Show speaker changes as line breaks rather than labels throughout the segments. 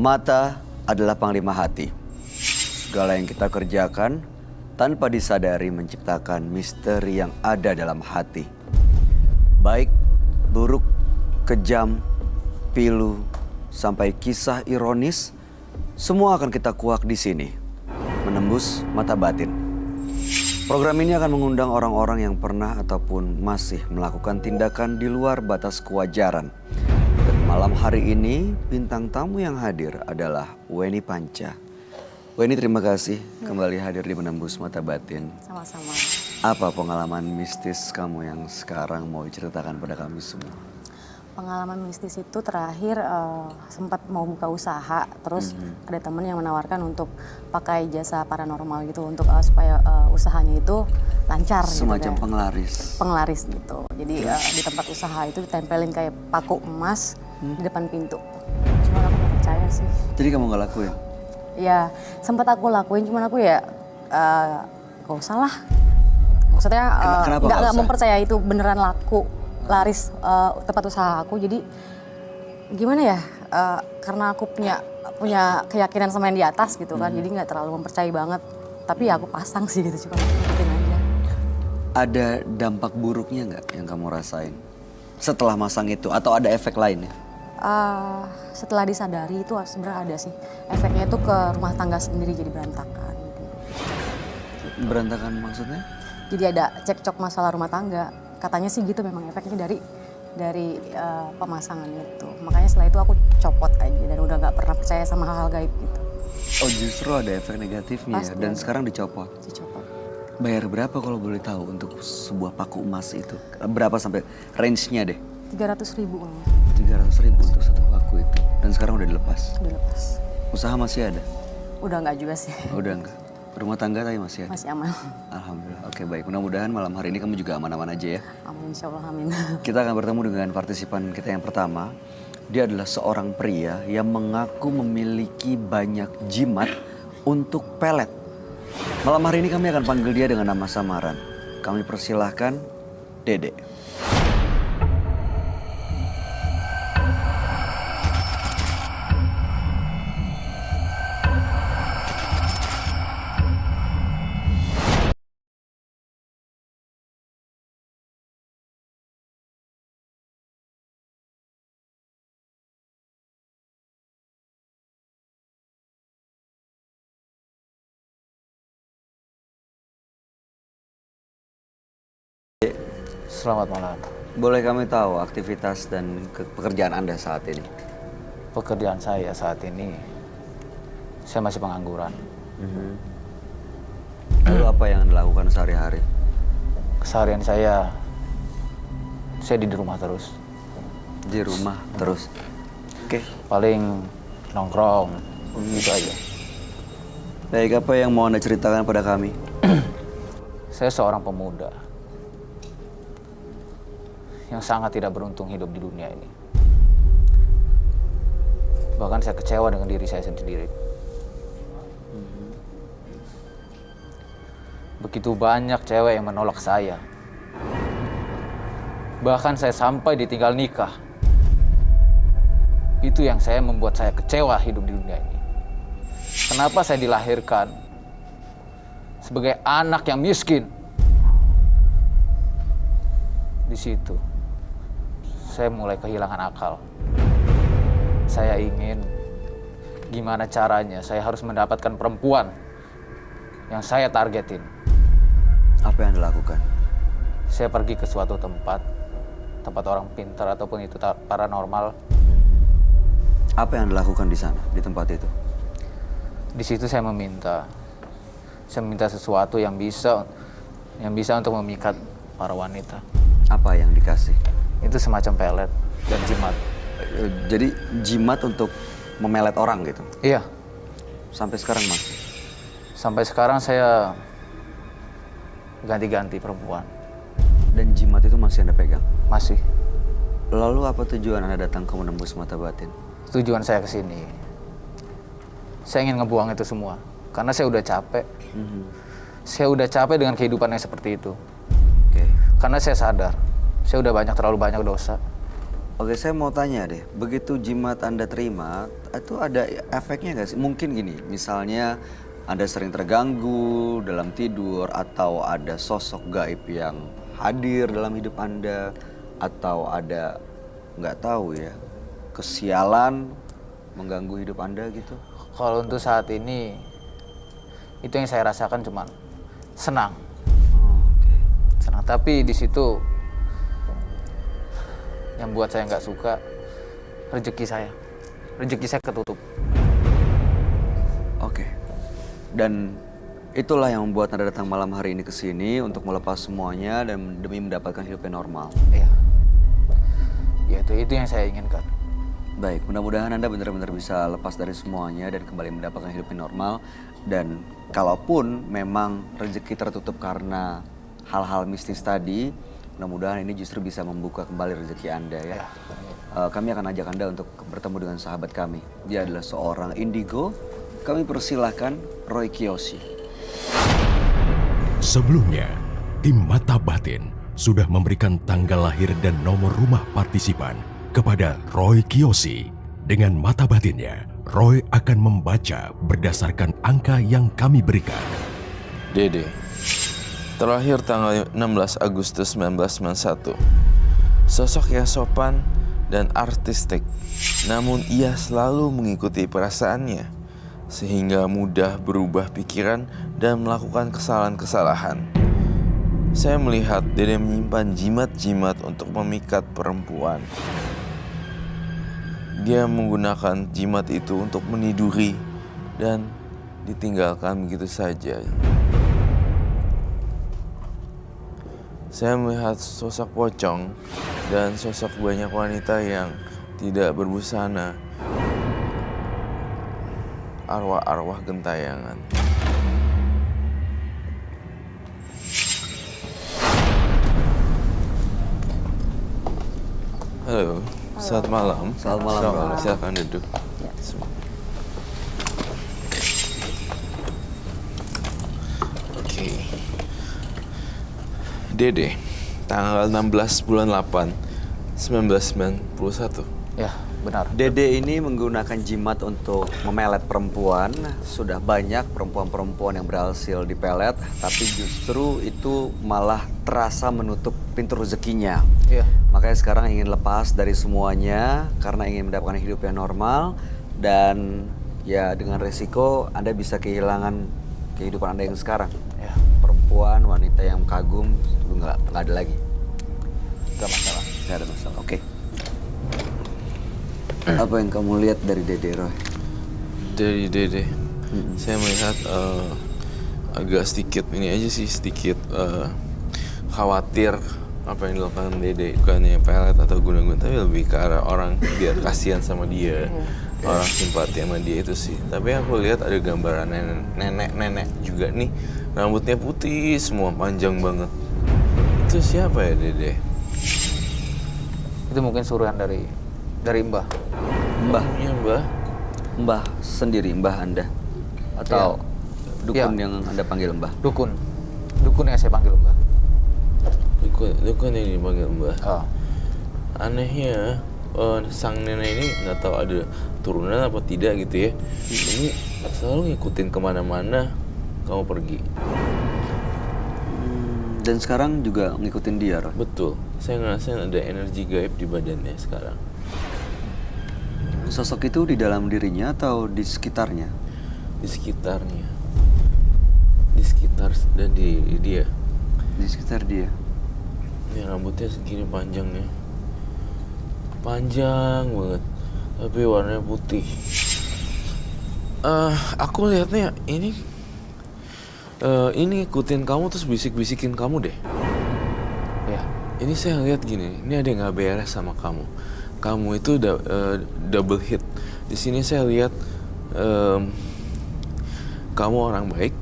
Mata adalah panglima hati. Segala yang kita kerjakan tanpa disadari menciptakan misteri yang ada dalam hati. Baik, buruk, kejam, pilu, sampai kisah ironis, semua akan kita kuak di sini. Menembus mata batin. Program ini akan mengundang orang-orang yang pernah ataupun masih melakukan tindakan di luar batas kewajaran. Dan malam hari ini, bintang tamu yang hadir adalah Weni Panca. Weni, terima kasih kembali hadir di Menembus Mata Batin.
Sama-sama.
Apa pengalaman mistis kamu yang sekarang mau diceritakan pada kami semua?
Pengalaman mistis itu terakhir sempat mau buka usaha, terus ada teman yang menawarkan untuk pakai jasa paranormal gitu untuk supaya usahanya itu lancar.
Semacam
gitu,
penglaris.
Penglaris gitu. Jadi di tempat usaha itu ditempelin kayak paku emas di depan pintu. Cuma aku nggak percaya sih.
Jadi kamu nggak lakuin?
Ya sempat aku lakuin, cuman aku ya gak usah lah. Maksudnya nggak mempercayai itu beneran laris tempat usaha aku. Jadi gimana ya, karena aku punya keyakinan sama yang di atas gitu kan, jadi nggak terlalu mempercayai banget. Tapi ya aku pasang sih gitu, cuma ikutin aja.
Ada dampak buruknya nggak yang kamu rasain setelah masang itu, atau ada efek lainnya?
Setelah disadari itu sebenarnya ada sih. Efeknya itu ke rumah tangga sendiri jadi berantakan.
Berantakan maksudnya?
Jadi ada cekcok masalah rumah tangga. Katanya sih gitu, memang efeknya dari pemasangan itu. Makanya setelah itu aku copot aja dan udah nggak pernah percaya sama hal-hal gaib gitu.
Oh, justru ada efek negatifnya.
Pasti
Dan
ada.
Sekarang dicopot.
Dicopot.
Bayar berapa kalau boleh tahu untuk sebuah paku emas itu? Berapa sampai range-nya deh?
300.000 Bang.
300.000 untuk satu paku itu. Dan sekarang udah dilepas.
Udah lepas.
Usaha masih ada?
Udah nggak juga sih.
Udah enggak. Rumah tangga tapi masih ada?
Masih aman.
Alhamdulillah. Oke, baik. Mudah-mudahan malam hari ini kamu juga aman-aman aja ya.
Amin, insya Allah, amin.
Kita akan bertemu dengan partisipan kita yang pertama. Dia adalah seorang pria yang mengaku memiliki banyak jimat untuk pelet. Malam hari ini kami akan panggil dia dengan nama samaran. Kami persilahkan Dede.
Selamat malam.
Boleh kami tahu aktivitas dan pekerjaan Anda saat ini?
Pekerjaan saya saat ini, saya masih pengangguran.
Lalu apa yang dilakukan sehari-hari?
Keseharian saya di rumah terus.
Di rumah terus? Oke.
Paling nongkrong, gitu aja.
Baik, apa yang mau Anda ceritakan pada kami?
Saya seorang pemuda yang sangat tidak beruntung hidup di dunia ini. Bahkan saya kecewa dengan diri saya sendiri. Begitu banyak cewek yang menolak saya. Bahkan saya sampai ditinggal nikah. Itu yang membuat saya kecewa hidup di dunia ini. Kenapa saya dilahirkan sebagai anak yang miskin? Di situ saya mulai kehilangan akal. Saya ingin gimana caranya saya harus mendapatkan perempuan yang saya targetin.
Apa yang Anda lakukan?
Saya pergi ke suatu tempat orang pintar ataupun itu paranormal.
Apa yang Anda lakukan di sana, di tempat itu?
Di situ saya meminta sesuatu yang bisa untuk memikat para wanita.
Apa yang dikasih?
Itu semacam pelet dan jimat.
Jadi jimat untuk memelet orang gitu?
Iya.
Sampai sekarang masih?
Sampai sekarang saya ganti-ganti perempuan.
Dan jimat itu masih Anda pegang?
Masih.
Lalu apa tujuan Anda datang ke Menembus Mata Batin?
Tujuan saya ke sini, saya ingin ngebuang itu semua. Karena saya udah capek. Saya udah capek dengan kehidupan yang seperti itu.
Oke.
Karena saya sadar, saya udah terlalu banyak dosa.
Oke, saya mau tanya deh, begitu jimat Anda terima, itu ada efeknya nggak sih? Mungkin gini, misalnya Anda sering terganggu dalam tidur, atau ada sosok gaib yang hadir dalam hidup Anda, atau ada, nggak tahu ya, kesialan mengganggu hidup Anda gitu?
Kalau untuk saat ini, itu yang saya rasakan cuman senang. Senang, tapi di situ yang buat saya nggak suka, rezeki saya ketutup.
Oke. Dan itulah yang membuat Anda datang malam hari ini ke sini untuk melepas semuanya dan demi mendapatkan hidup yang normal.
Iya. Ya itu yang saya inginkan.
Baik, mudah-mudahan Anda benar-benar bisa lepas dari semuanya dan kembali mendapatkan hidup yang normal. Dan kalaupun memang rezeki tertutup karena hal-hal mistis tadi, mudah-mudahan ini justru bisa membuka kembali rezeki Anda ya. Kami akan ajak Anda untuk bertemu dengan sahabat kami. Dia adalah seorang indigo. Kami persilahkan Roy Kiyoshi.
Sebelumnya, tim Mata Batin sudah memberikan tanggal lahir dan nomor rumah partisipan kepada Roy Kiyoshi. Dengan mata batinnya, Roy akan membaca berdasarkan angka yang kami berikan.
Dede, terlahir tanggal 16 Agustus 1991. Sosok yang sopan dan artistik, namun ia selalu mengikuti perasaannya, sehingga mudah berubah pikiran dan melakukan kesalahan-kesalahan. Saya melihat Dede menyimpan jimat-jimat untuk memikat perempuan. Dia menggunakan jimat itu untuk meniduri dan ditinggalkan begitu saja. Saya melihat sosok pocong dan sosok banyak wanita yang tidak berbusana. Arwah-arwah gentayangan. Halo, selamat malam.
Selamat malam, Bro.
Silakan duduk. Oke. Dede, tanggal 16 bulan 8, 1991.
Ya, benar.
Dede ini menggunakan jimat untuk memelet perempuan. Sudah banyak perempuan-perempuan yang berhasil dipelet, tapi justru itu malah terasa menutup pintu rezekinya.
Iya.
Makanya sekarang ingin lepas dari semuanya karena ingin mendapatkan hidup yang normal. Dan ya dengan resiko Anda bisa kehilangan kehidupan Anda yang sekarang.
Ya.
Perempuan, wanita yang kagum, itu nggak ada lagi.
Gak masalah.
Nggak ada masalah, oke. Apa yang kamu lihat dari Dede, Roy?
Dari Dede, saya melihat agak sedikit ini aja sih, sedikit khawatir apa yang dilakukan Dede. Bukannya pelet atau guna-guna, tapi lebih ke arah orang biar kasihan sama dia, orang simpati sama dia itu sih. Tapi aku lihat ada gambaran nenek-nenek juga nih, rambutnya putih semua, panjang banget. Itu siapa ya Dede?
Itu mungkin suruhan dari Mbah.
Mbah?
Iya Mbah.
Mbah sendiri, Mbah Anda? Atau dukun
Ya.
yang Anda panggil Mbah?
Dukun yang saya panggil Mbah.
Dukun yang dipanggil Mbah.
Oh.
Anehnya sang nenek ini nggak tahu ada turunan apa tidak gitu ya. Ini selalu ngikutin kemana-mana kamu pergi.
Dan sekarang juga ngikutin dia, Roy?
Betul, saya ngerasain ada energi gaib di badannya sekarang.
Sosok itu di dalam dirinya atau di sekitarnya?
Di sekitarnya, di sekitar dan di dia.
Di sekitar dia.
Ya rambutnya segini panjangnya, panjang banget, tapi warnanya putih. Aku lihatnya ini ikutin kamu terus bisik-bisikin kamu deh.
Ya.
Ini saya lihat gini, ini ada yang nggak beres sama kamu. Kamu itu double hit. Di sini saya lihat kamu orang baik,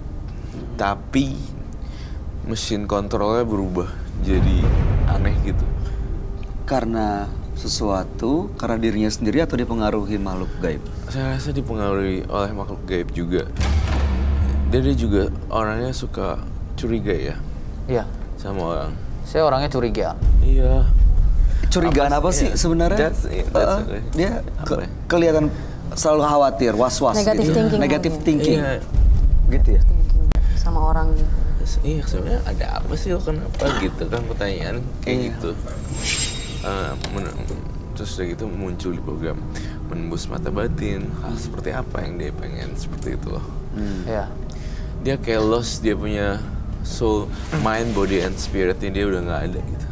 tapi mesin kontrolnya berubah jadi aneh gitu.
Karena sesuatu, karena dirinya sendiri atau dipengaruhi makhluk gaib?
Saya rasa dipengaruhi oleh makhluk gaib juga. Dia juga orangnya suka curiga ya
Iya.
sama orang.
Saya orangnya curiga.
Iya.
Kecurigaan apa sih sebenarnya? Dia kelihatan selalu khawatir, was-was.
Negative
gitu.
thinking.
Negative thinking.
Iya.
Gitu ya.
Sama orang gitu.
Iya, sebenarnya ada apa sih lo kenapa gitu kan pertanyaan kayak gitu. Terus udah gitu muncul di program Menembus Mata Batin. Hal seperti apa yang dia pengen seperti itu loh.
Iya.
Dia kayak lost, dia punya soul, mind, body, and spiritnya dia udah nggak ada gitu.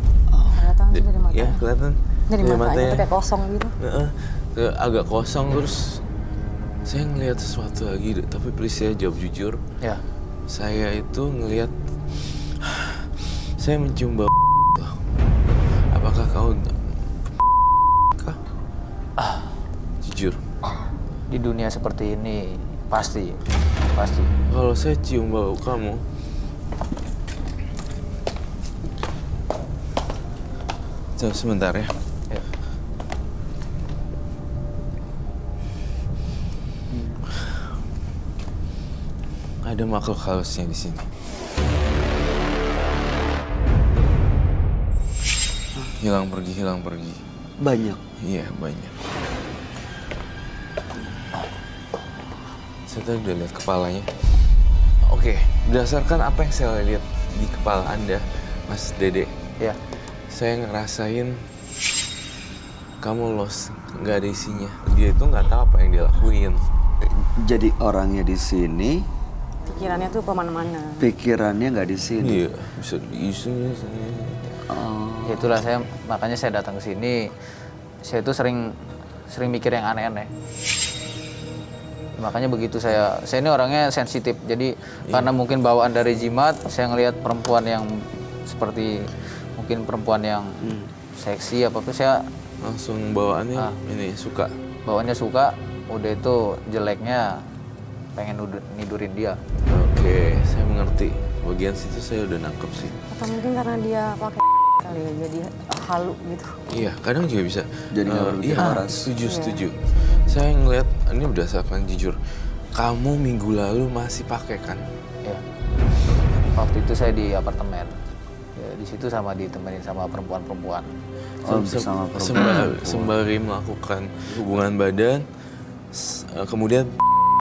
Kelihatan sih dari mata.
Ya kelihatan.
Dari matanya tuh kayak kosong gitu.
Agak kosong terus saya ngelihat sesuatu lagi, tapi please saya jawab jujur.
Ya.
Saya itu ngelihat, saya mencium bau. Apakah kau kah? Jujur.
Di dunia seperti ini pasti.
Kalau saya cium bau kamu, sebentar ya.
Ya.
Ada makhluk halusnya di sini. Hilang pergi.
Banyak.
Iya, banyak. Saya tadi udah lihat kepalanya. Oke, berdasarkan apa yang saya lihat di kepala Anda, Mas Dede,
Ya.
saya ngerasain kamu lost, nggak ada isinya. Dia itu nggak tahu apa yang dia lakuin.
Jadi orangnya di sini,
Pikirannya tuh kemana-mana.
pikirannya nggak di sini.
Iya, bisa isinya.
Ya itulah makanya saya datang ke sini. Saya itu sering mikir yang aneh-aneh. Makanya begitu saya ini orangnya sensitif. Jadi karena mungkin bawaan dari jimat, saya ngelihat perempuan yang seperti mungkin perempuan yang seksi apa saya
Langsung bawaannya ini suka.
bawaannya suka. Udah itu jeleknya pengen nidurin dia.
Oke, saya mengerti. Bagian situ saya udah nangkep sih.
Atau mungkin karena dia pakai kali ya, jadi halu gitu.
Iya, kadang juga bisa.
Jadi nggak berpikir waras.
Setuju. Saya ngeliat, ini berdasarkan jujur, kamu minggu lalu masih pakai kan?
Ya. Waktu itu saya di apartemen. Ya, di situ sama ditemenin sama perempuan-perempuan.
Bersama perempuan.
Sembari melakukan hubungan badan, kemudian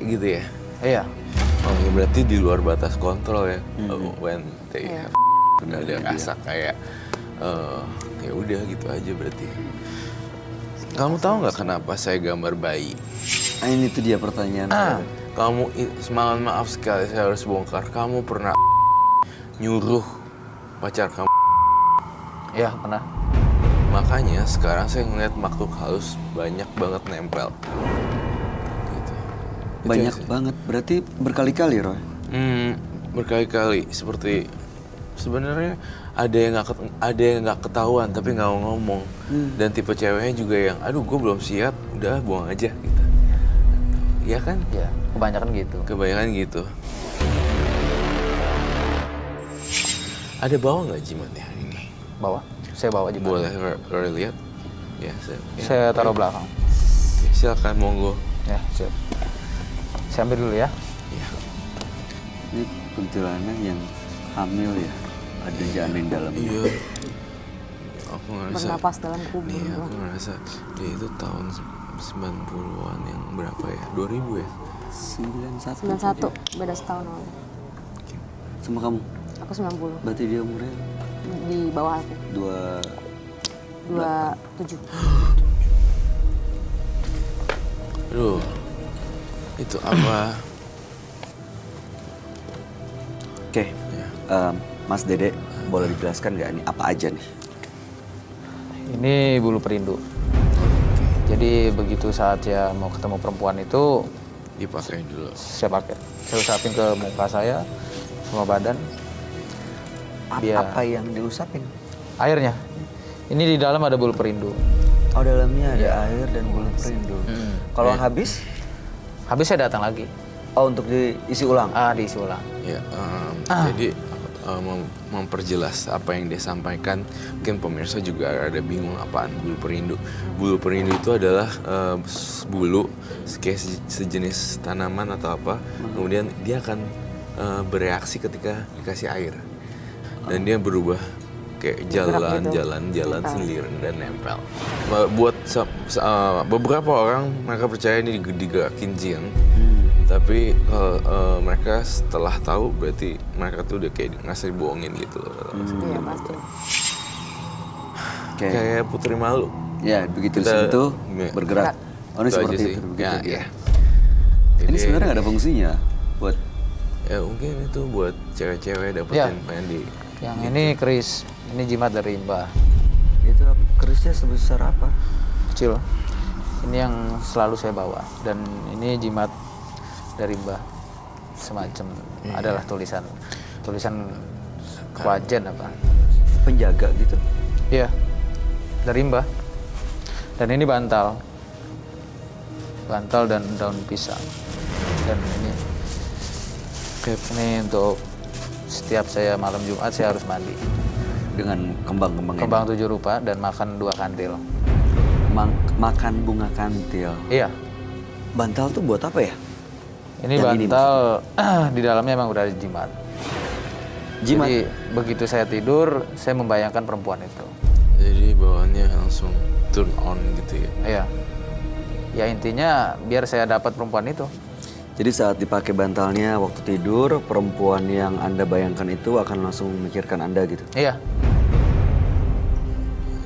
gitu ya?
Iya.
Oh ya berarti di luar batas kontrol ya. When they have udah ada rasa kayak ya udah gitu aja berarti. Kamu tahu nggak kenapa saya gambar bayi?
Ini tuh dia pertanyaan.
Kamu semalam, maaf sekali saya harus bongkar. Kamu pernah nyuruh pacar kamu?
Iya, pernah.
Makanya sekarang saya ngeliat makhluk halus banyak banget nempel. Gitu.
Banyak
Itu sih.
banget. Berarti berkali-kali, Roy.
Berkali-kali seperti sebenarnya ada yang nggak ketahuan tapi nggak mau ngomong. Dan tipe ceweknya juga yang aduh gue belum siap, udah buang aja gitu. Iya kan?
Ya, kebanyakan gitu.
Kebanyakan gitu. Ada bawa nggak jimatnya ini?
Bawa? Saya bawa juga.
Boleh Roy lihat? Ya,
Saya taruh belakang.
Oke, silakan monggo.
Ya, siap. Saya ambil dulu ya.
Ya.
Ini kuntilanak yang hamil ya. Ada janin dalamnya.
Iya. Aku ngerasa.
Bernapas dalam kubur.
Nih, aku ngerasa dia itu tahun 90-an yang berapa ya? 2000 ya?
91.
91, beda setahun lalu.
Sama kamu?
Aku 90,
Berarti dia umurnya
di bawah aku. 27.
Aduh. Itu apa?
Oke. Mas Dede, boleh dijelaskan nggak ini apa aja nih?
Ini bulu perindu. Jadi begitu saat saya mau ketemu perempuan itu,
Dipakai dulu.
saya pakai. Saya usapin ke muka saya, semua badan. Dia-
Apa yang diusapin?
Airnya. Ini di dalam ada bulu perindu.
Oh, dalamnya ada air dan bulu perindu. Kalau habis?
Habis saya datang lagi.
Oh, untuk diisi ulang?
Diisi ulang.
Ya, jadi memperjelas apa yang dia sampaikan, mungkin pemirsa juga ada bingung apaan bulu perindu. Bulu perindu itu adalah bulu kayak sejenis tanaman atau apa, kemudian dia akan bereaksi ketika dikasih air dan dia berubah kayak
Bergerak gitu.
jalan sendiri dan nempel. Buat beberapa orang mereka percaya ini digerakin jin. Tapi mereka setelah tahu berarti mereka tuh udah kayak ngasih bohongin gitu loh.
Iya pasti.
Kayak Putri Malu.
Ya, begitu
Kita-
disentuh
ya.
bergerak. Oh, ini
Itu aja
seperti
sih.
itu. Begitu
Ya,
dia.
ya.
Ini
Jadi-
sebenarnya nggak ada fungsinya buat
Ya mungkin itu buat cewek-cewek
Ya.
dapetin pengen di.
Yang ini keris, ini jimat dari Mbah.
itu kerisnya sebesar apa?
Kecil. Ini yang selalu saya bawa. Dan ini jimat dari Mbah. Semacam adalah tulisan kewajen apa.
Penjaga gitu.
Iya, dari Mbah. Dan ini bantal dan daun pisang. Dan ini untuk setiap saya malam Jumat saya harus mandi.
Dengan kembang-kembang ini.
Kembang 7 rupa dan makan 2 kantil.
Makan bunga kantil.
Iya,
Bantal tuh buat apa ya?
ini
Yang ini
bantal di dalamnya emang udah ada jimat.
Jimat?
Jadi begitu saya tidur, saya membayangkan perempuan itu.
Jadi bawaannya langsung turn on gitu ya.
Iya. Ya intinya biar saya dapat perempuan itu.
Jadi saat dipakai bantalnya waktu tidur, perempuan yang Anda bayangkan itu akan langsung memikirkan Anda gitu.
Iya.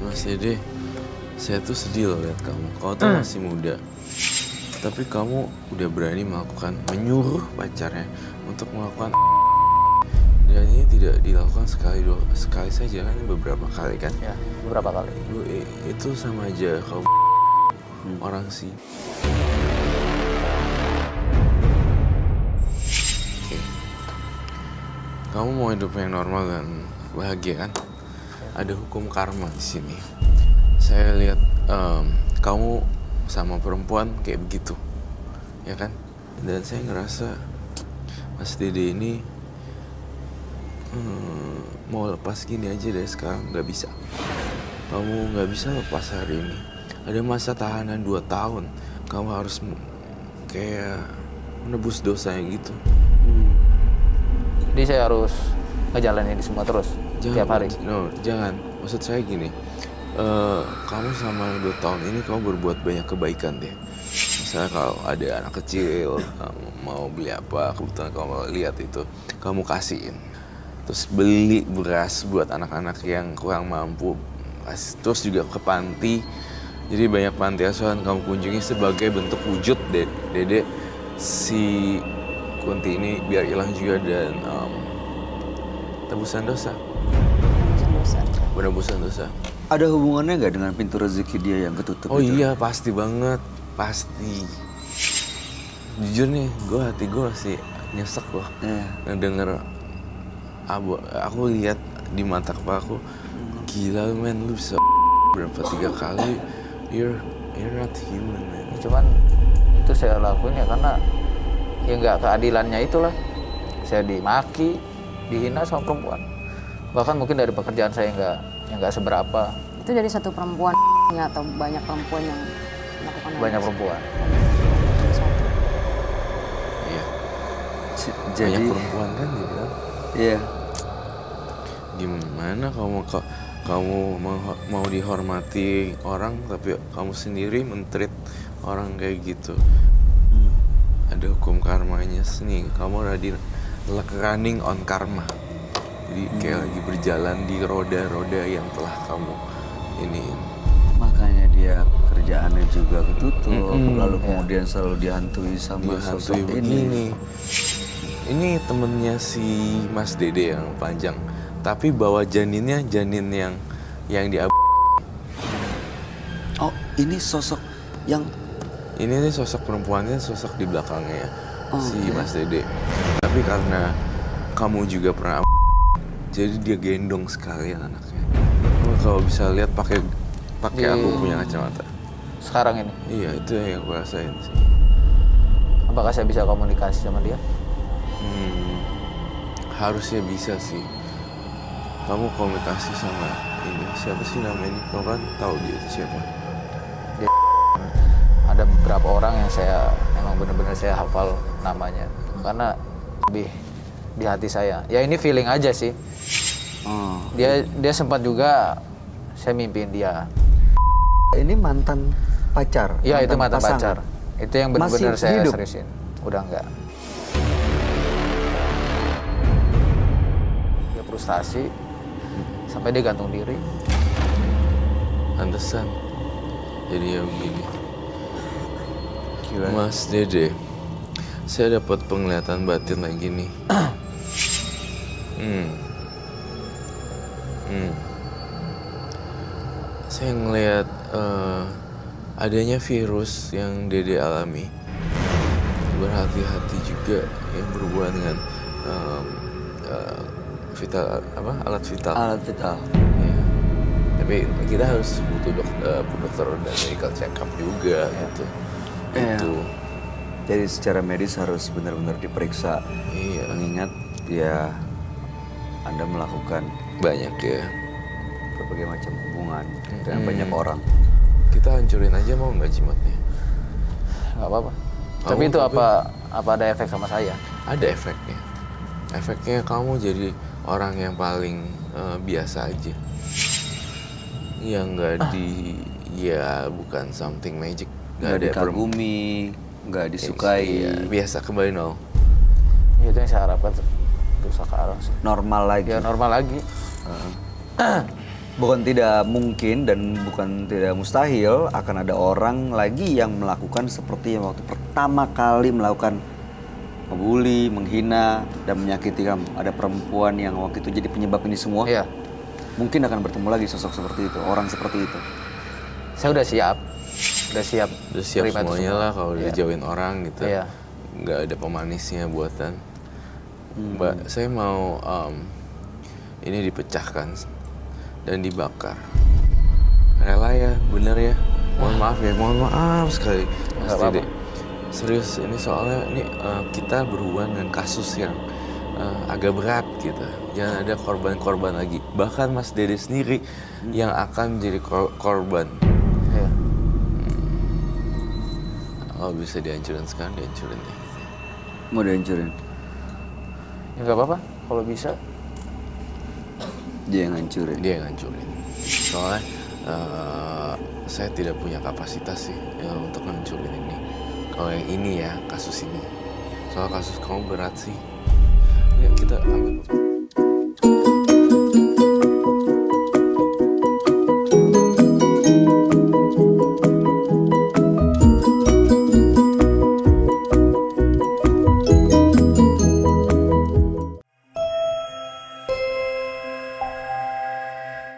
Mas Dede, saya tuh sedih loh lihat kamu. Kau tuh masih muda. Tapi kamu udah berani menyuruh pacarnya untuk melakukan dan ini tidak dilakukan sekali saja kan, ini beberapa kali kan.
Ya, beberapa kali.
Itu sama aja kau orang sih. Oke. Kamu mau hidup yang normal dan bahagia kan? Ada hukum karma di sini. Saya lihat kamu sama perempuan kayak begitu, ya kan? Dan saya ngerasa Mas Dede ini mau lepas gini aja dari sekarang nggak bisa. Kamu nggak bisa lepas hari ini. Ada masa tahanan 2 tahun. Kamu harus kayak menebus dosanya gitu.
Jadi saya harus ngejalanin ini semua terus tiap hari.
No, jangan. Maksud saya gini. Kamu sama 2 tahun ini kamu berbuat banyak kebaikan deh. Misalnya kalau ada anak kecil kamu mau beli apa, kebetulan kamu lihat itu, kamu kasihin. Terus beli beras buat anak-anak yang kurang mampu. Terus juga ke panti. Jadi banyak panti asuhan kamu kunjungi sebagai bentuk wujud Dede si Kunti ini biar hilang juga dan tebusan dosa. Penebusan dosa.
Ada hubungannya nggak dengan pintu rezeki dia yang ketutup
Oh
itu?
iya, pasti banget. Pasti. Jujur nih, hati gue masih nyesek loh.
Iya.
Ngedenger aku lihat di mata kepala aku, gila men, lu bisa berapa 3 kali. You're not human, man.
Cuman itu saya lakuin ya karena ya nggak keadilannya itulah. Saya dimaki, dihina sama perempuan. Bahkan mungkin dari pekerjaan saya nggak seberapa.
Itu dari satu perempuan ya, atau banyak perempuan yang melakukan hal
Banyak
itu?
perempuan.
Satu.
Iya,
Jadi,
banyak perempuan kan dia bilang.
iya.
Gimana kamu mau dihormati orang tapi kamu sendiri men-treat orang kayak gitu. Ada hukum karmanya nih. Kamu running on karma. Jadi kayak lagi berjalan di roda-roda yang telah kamu ini.
Makanya dia kerjaannya juga ketutup, lalu kemudian selalu dihantui sama sosok
Dihantui begini. Ini temennya si Mas Dede yang panjang. Tapi bawa janinnya janin yang di
Oh, ini sosok yang
ini nih sosok perempuannya, sosok di belakangnya si Mas Dede. Tapi karena kamu juga pernah jadi dia gendong sekalian anaknya. Kamu kalau bisa lihat pakai aku punya kacamata.
Sekarang ini,
Iya, itu yang aku rasain sih.
apakah saya bisa komunikasi sama dia?
Harusnya bisa sih. Kamu komunikasi sama ini siapa sih nama ini? Kamu kan tahu dia itu siapa?
Ada beberapa orang yang saya emang benar-benar saya hafal namanya karena lebih di hati saya. Ya ini feeling aja sih.
Oh.
Dia sempat juga saya mimpiin dia.
Ini mantan pacar?
Iya, itu mantan
pasangan?
pacar. Itu yang benar-benar
Masih
saya
hidup?
seriusin. Udah enggak. Dia frustasi sampai dia gantung diri.
Pantesan. Jadi ya begini.
Gila.
Mas Dede, saya dapat penglihatan batin lagi nih. Saya ngelihat adanya virus yang Dede alami. Berhati-hati juga yang berhubungan dengan alat vital.
Alat vital.
Ya. Tapi kita harus butuh dokter dan medical check up juga gitu.
Iya.
Itu.
Jadi secara medis harus benar-benar diperiksa.
Iya.
Mengingat ya Anda melakukan
Banyak ya.
berbagai macam hubungan dengan banyak orang.
Kita hancurin aja mau nggak jimatnya?
Nggak apa-apa.
Oh,
Tapi itu
tapi-
apa ada efek sama saya?
Ada efeknya. Efeknya kamu jadi orang yang paling biasa aja. Yang nggak ya bukan something magic.
Nggak dikagumi, nggak disukai,
Iya, biasa kembali nol.
Ya, itu yang saya harapkan berusaha ke arah sih.
normal lagi.
Ya normal lagi.
Bukan tidak mungkin dan bukan tidak mustahil akan ada orang lagi yang melakukan seperti yang waktu pertama kali melakukan membuli, menghina, dan menyakiti kamu. Ada perempuan yang waktu itu jadi penyebab ini semua.
Iya.
Mungkin akan bertemu lagi sosok seperti itu, orang seperti itu.
Saya udah siap. Udah siap.
Udah siap
terima itu
semuanya
semua.
lah kalau udah
Iya.
jauhin orang gitu.
Iya.
Nggak ada pemanisnya buatan. Mbak, saya mau ini dipecahkan dan dibakar. Rela ya, bener ya. Mohon maaf sekali. Mas
Nggak apa-apa.
Dede. Serius, ini soalnya ini kita berhubungan dengan kasus yang agak berat gitu. Jangan ada korban-korban lagi. Bahkan Mas Dede sendiri yang akan menjadi korban.
Iya.
Oh bisa dihancurin sekarang, dihancurin ya.
Mau dihancurin,
Ya nggak apa-apa. Kalau bisa.
dia yang hancurin.
Dia yang ngancurin. Soalnya saya tidak punya kapasitas sih ya, untuk ngancurin ini. Kalau yang ini ya, kasus ini. Soal kasus kamu berat sih. Ya kita ambil.